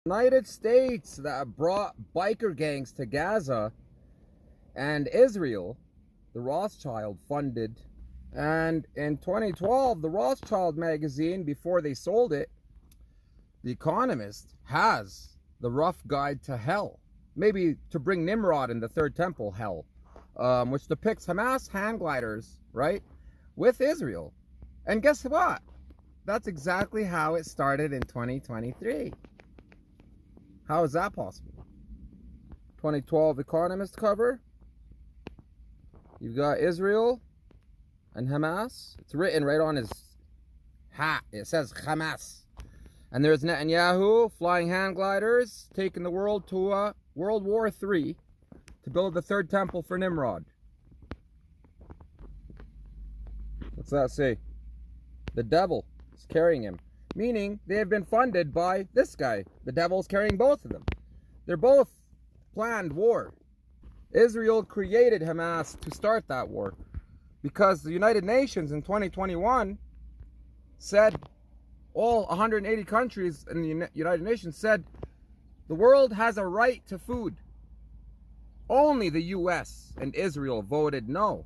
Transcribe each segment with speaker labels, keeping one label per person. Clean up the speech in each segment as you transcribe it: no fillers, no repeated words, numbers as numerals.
Speaker 1: United States that brought biker gangs to Gaza, and Israel, the Rothschild funded. And in 2012, the Rothschild magazine, before they sold it, The Economist, has the rough guide to hell. Maybe to bring Nimrod in the third temple hell, which depicts Hamas hand gliders, right, with Israel. And guess what? That's exactly how it started in 2023. How is that possible? 2012 Economist cover. You've got Israel and Hamas. It's written right on his hat. It says Hamas. And there's Netanyahu flying hand gliders, taking the world to World War III to build the third temple for Nimrod. What's that say? The devil is carrying him. Meaning they have been funded by this guy. The devil's carrying both of them. They're both planned war. Israel created Hamas to start that war because the United Nations in 2021 said, all 180 countries in the United Nations said, the world has a right to food. Only the US and Israel voted no.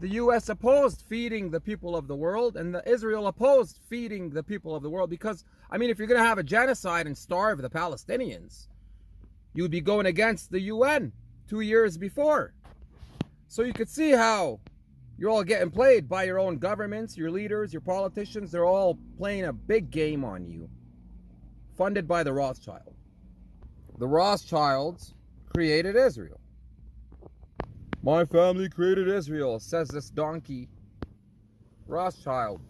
Speaker 1: The US opposed feeding the people of the world, and Israel opposed feeding the people of the world because, I mean, if you're going to have a genocide and starve the Palestinians, you'd be going against the UN 2 years before. So you could see how you're all getting played by your own governments, your leaders, your politicians. They're all playing a big game on you. Funded by the Rothschild. The Rothschilds created Israel. My family created Israel, says this donkey. Rothschild.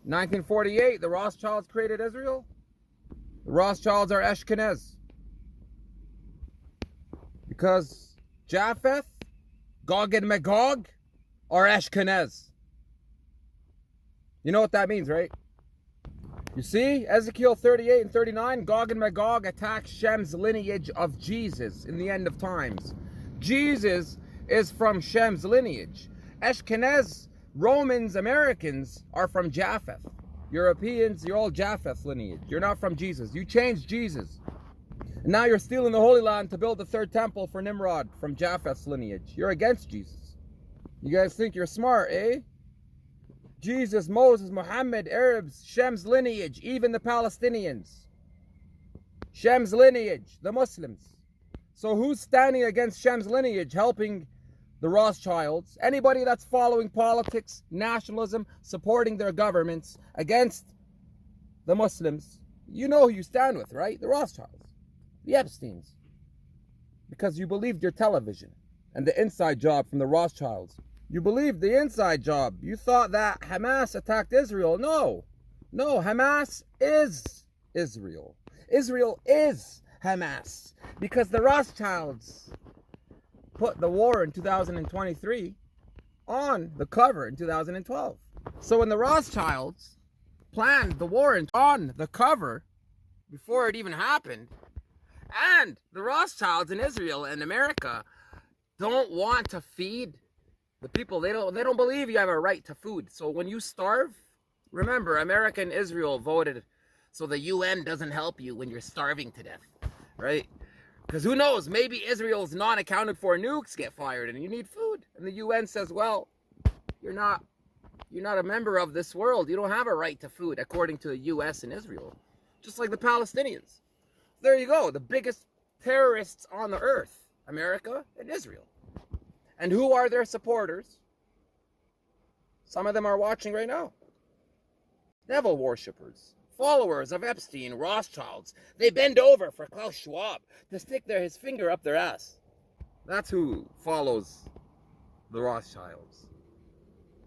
Speaker 1: 1948, the Rothschilds created Israel. The Rothschilds are Ashkenaz. Because Japheth, Gog and Magog are Ashkenaz. You know what that means, right? You see, Ezekiel 38 and 39, Gog and Magog attack Shem's lineage of Jesus in the end of times. Jesus is from Shem's lineage. Ashkenaz, Romans, Americans are from Japheth. Europeans, you're all Japheth lineage. You're not from Jesus. You changed Jesus. And now you're stealing the Holy Land to build the third temple for Nimrod from Japheth's lineage. You're against Jesus. You guys think you're smart, eh? Jesus, Moses, Muhammad, Arabs, Shem's lineage, even the Palestinians. Shem's lineage, the Muslims. So who's standing against Shem's lineage, helping the Rothschilds? Anybody that's following politics, nationalism, supporting their governments against the Muslims, you know who you stand with, right? The Rothschilds, the Epsteins. Because you believed your television and the inside job from the Rothschilds. You believed the inside job. You thought that Hamas attacked Israel. No, Hamas is Israel. Israel is Hamas. Because the Rothschilds put the war in 2023 on the cover in 2012. So when the Rothschilds planned the war on the cover before it even happened, and the Rothschilds in Israel and America don't want to feed the people, they don't believe you have a right to food. So when you starve, remember, America and Israel voted so the UN doesn't help you when you're starving to death, right? Because who knows, maybe Israel's non-accounted for nukes get fired and you need food. And the UN says, well, you're not a member of this world. You don't have a right to food according to the US and Israel. Just like the Palestinians. There you go, the biggest terrorists on the earth, America and Israel. And who are their supporters? Some of them are watching right now. Devil worshippers. Followers of Epstein, Rothschilds. They bend over for Klaus Schwab to stick his finger up their ass. That's who follows the Rothschilds.